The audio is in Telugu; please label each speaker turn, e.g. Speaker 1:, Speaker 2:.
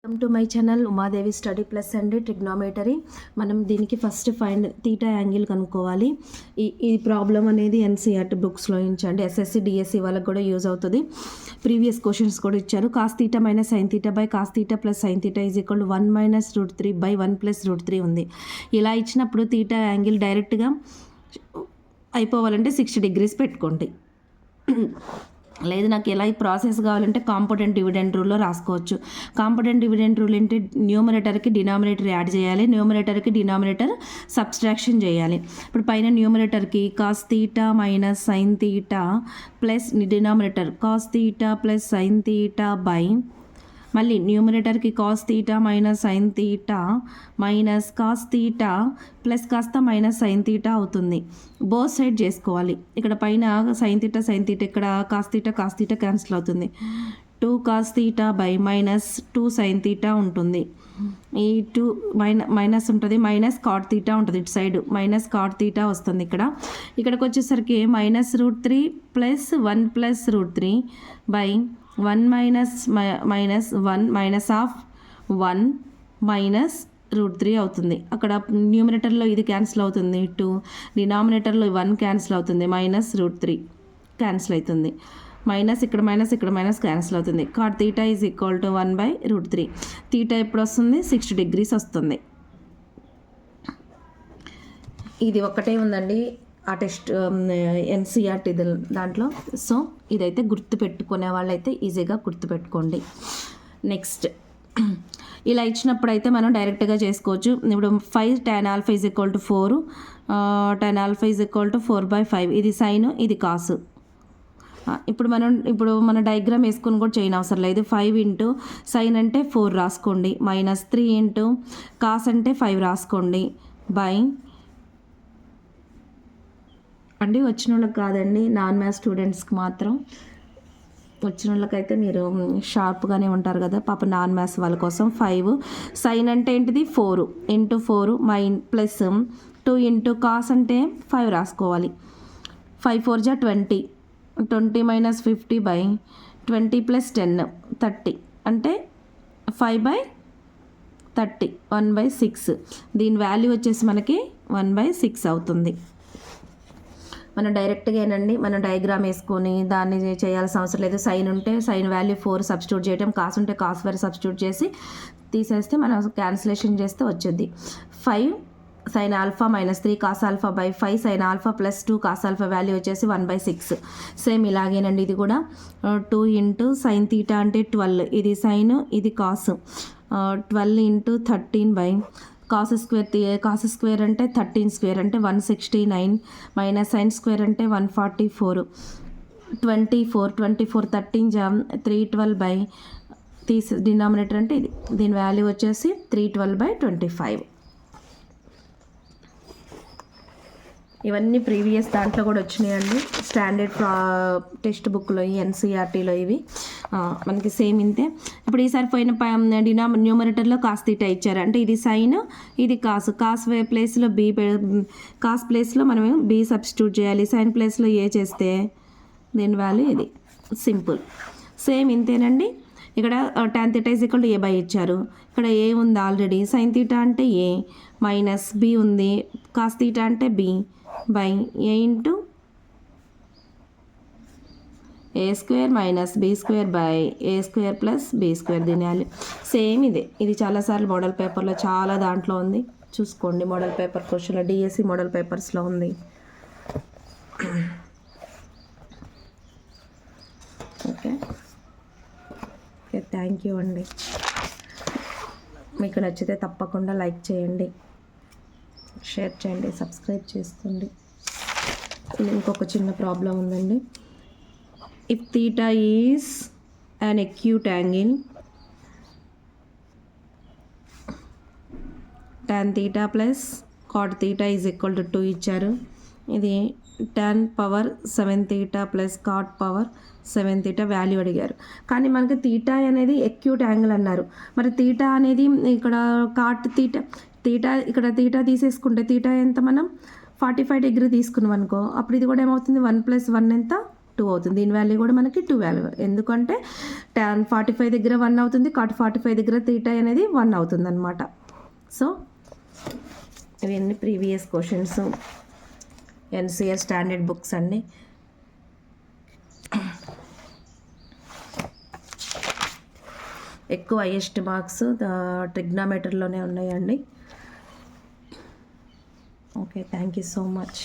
Speaker 1: Welcome to my channel Umadevi study plus and trigonometry. మనం దీనికి ఫస్ట్ ఫైండ్ తీటా యాంగిల్ కనుక్కోవాలి. ఈ ప్రాబ్లం అనేది ఎన్సీఆర్టీ బుక్స్లో ఇచ్చాండి. ఎస్ఎస్సి డిఎస్సి వాళ్ళకి కూడా యూజ్ అవుతుంది. ప్రీవియస్ క్వశ్చన్స్ కూడా ఇచ్చారు. Cos theta minus sine theta by cos theta plus sine theta is equal 1 minus √3 by 1 plus √3 ఉంది. ఇలా ఇచ్చినప్పుడు తీటా యాంగిల్ డైరెక్ట్గా అయిపోవాలంటే 60 degrees పెట్టుకోండి. లేదు నాకు ఎలా ఈ ప్రాసెస్ కావాలంటే కాంపోనెంట్ డివిడెండ్ రూల్లో రాసుకోవచ్చు. కాంపోనెంట్ డివిడెండ్ రూల్ అంటే న్యూమరేటర్కి డినామినేటర్ యాడ్ చేయాలి, న్యూమరేటర్కి డినామినేటర్ సబ్స్ట్రాక్షన్ చేయాలి. ఇప్పుడు పైన న్యూమరేటర్కి cos theta minus sine theta plus denominator cos theta plus sine theta by మళ్ళీ న్యూమరేటర్కి cos theta minus sine theta minus cos theta plus కాస్త మైనస్ సైన్ తీటా అవుతుంది. బోత్ సైడ్ చేసుకోవాలి. ఇక్కడ పైన సైన్ తీటా ఇక్కడ కాస్ తీటా క్యాన్సిల్ అవుతుంది. 2 cos theta by minus 2 sine theta ఉంటుంది. ఈ 2 మైనస్ ఉంటుంది, మైనస్ కాట్ తీటా ఉంటుంది. ఇటు సైడ్ మైనస్ కాట్ తీటా వస్తుంది. ఇక్కడికి వచ్చేసరికి minus √3 plus 1 plus √3 by 1 minus 1 minus of 1 minus √3 అవుతుంది. అక్కడ న్యూమరేటర్లో ఇది క్యాన్సిల్ అవుతుంది, 2 డినామినేటర్లో 1 క్యాన్సిల్ అవుతుంది, మైనస్ √3 క్యాన్సిల్ అవుతుంది, మైనస్ ఇక్కడ మైనస్ క్యాన్సిల్ అవుతుంది. Cot theta is equal to 1 by √3. Theta ఎప్పుడు వస్తుంది? 60 degrees వస్తుంది. ఇది ఒక్కటే ఉందండి ఆ టెస్ట్ ఎన్సీఆర్టీ దాంట్లో. సో ఇదైతే గుర్తుపెట్టుకునే వాళ్ళైతే ఈజీగా గుర్తుపెట్టుకోండి. నెక్స్ట్ ఇలా ఇచ్చినప్పుడు అయితే మనం డైరెక్ట్గా చేసుకోవచ్చు. ఇప్పుడు 5 tan alpha is equal to 4, tan alpha is equal to 4/5. ఇది సైన్, ఇది కాసు. ఇప్పుడు మన డయాగ్రామ్ వేసుకొని కూడా చేయని అవసరం లేదు. 5 ఇంటూ సైన్ అంటే 4 రాసుకోండి, మైనస్ 3 ఇంటూ కాస్ అంటే 5 రాసుకోండి, బై అండి వచ్చిన వాళ్ళకి కాదండి, నాన్ మ్యాథ్స్ స్టూడెంట్స్కి మాత్రం. వచ్చిన వాళ్ళకైతే మీరు షార్ప్గానే ఉంటారు కదా, పాప నాన్ మ్యాథ్స్ వాళ్ళ కోసం 5 సైన్ అంటే ఏంటిది 4 ఇంటూ 4 ప్లస్ 2 ఇంటూ కాస్ అంటే 5 రాసుకోవాలి. 5 4 జా 20, 20 మైనస్ 50 బై 20 ప్లస్ 10 30 అంటే 5/30 1/6. దీని వాల్యూ వచ్చేసి మనకి 1/6 అవుతుంది. మనం డైరెక్ట్గానండి మనం డయాగ్రామ్ వేసుకొని దాన్ని చేయాల్సిన అవసరం లేదు. సైన్ ఉంటే సైన్ వాల్యూ 4 సబ్స్టిట్యూట్ చేయడం, కాస్ ఉంటే కాస్ వాల్యూ సబ్స్టిట్యూట్ చేసి తీసేస్తే మనం క్యాన్సిలేషన్ చేస్తే వచ్చేది 5 sine alpha minus 3 cos alpha by 5 sine alpha plus 2 cos alpha value వచ్చేసి 1/6. సేమ్ ఇలాగేనండి ఇది కూడా. 2 ఇంటూ సైన్ తీటా అంటే 12, ఇది సైన్ ఇది cos, 12 into 13 by cos square అంటే 13 స్క్వేర్ అంటే 169 మైనస్ సైన్ స్క్వేర్ అంటే 144, 24 13 జా 312 బై డినామినేటర్ అంటే ఇది, దీని వాల్యూ వచ్చేసి 312/25. ఇవన్నీ ప్రీవియస్ దాంట్లో కూడా వచ్చినాయండి, స్టాండర్డ్ టెక్స్ట్ బుక్లో ఎన్సీఆర్టీలో ఇవి మనకి సేమ్ ఇంతే. ఇప్పుడు ఈసారి పోయిన న్యూమరేటర్లో కాస్ తీటా ఇచ్చారు అంటే ఇది సైన్ ఇది కాస్ ప్లేస్లో బి, కాస్ ప్లేస్లో మనం బి సబ్స్టిట్యూట్ చేయాలి, సైన్ ప్లేస్లో ఏ చేస్తే దీని వాల్యూ ఇది. సింపుల్ సేమ్ ఇంతేనండి. ఇక్కడ tan theta is equal to a by ఇచ్చారు, ఇక్కడ ఏ ఉంది ఆల్రెడీ, సైన్ తీటా అంటే ఏ మైనస్ బి ఉంది, కాస్ తీటా అంటే B by A into A square minus B square by A square plus B square. దీని వాల్యూ సేమ్ ఇదే. ఇది చాలాసార్లు మోడల్ పేపర్లో చాలా దాంట్లో ఉంది, చూసుకోండి. మోడల్ పేపర్ క్వశ్చన్లో డిఎస్సి మోడల్ పేపర్స్లో ఉంది. ఓకే ఓకే, థ్యాంక్ యూ అండి. మీకు నచ్చితే తప్పకుండా లైక్ చేయండి, షేర్ చేయండి, సబ్స్క్రైబ్ చేసుకోండి. ఇంకొక చిన్న ప్రాబ్లం ఉందండి. If theta is an acute angle, tan theta plus cot theta is equal to 2 ఇచ్చారు. ఇది tan power 7 theta plus cot power 7 theta value అడిగారు. కానీ మనకి తీటా అనేది acute యాంగిల్ అన్నారు. మరి తీటా అనేది ఇక్కడ కాట్ తీటా ఇక్కడ తీటా తీసేసుకుంటే తీటా ఎంత మనం 45 degree తీసుకున్నాం అనుకో, అప్పుడు ఇది కూడా ఏమవుతుంది 1 + 1 ఎంత 2 అవుతుంది. దీని వాల్యూ కూడా మనకి 2 వాల్యూ, ఎందుకంటే tan 45 దగ్గర 1 అవుతుంది, cot 45 దగ్గర తీటా అనేది 1 అవుతుంది అనమాట. సో ఇవన్నీ previous questions, NCR standard books అండి. ఎక్కువ హైయెస్ట్ మార్క్స్ ట్రిగ్నామెట్రీలోనే ఉన్నాయండి. Okay, thank you so much.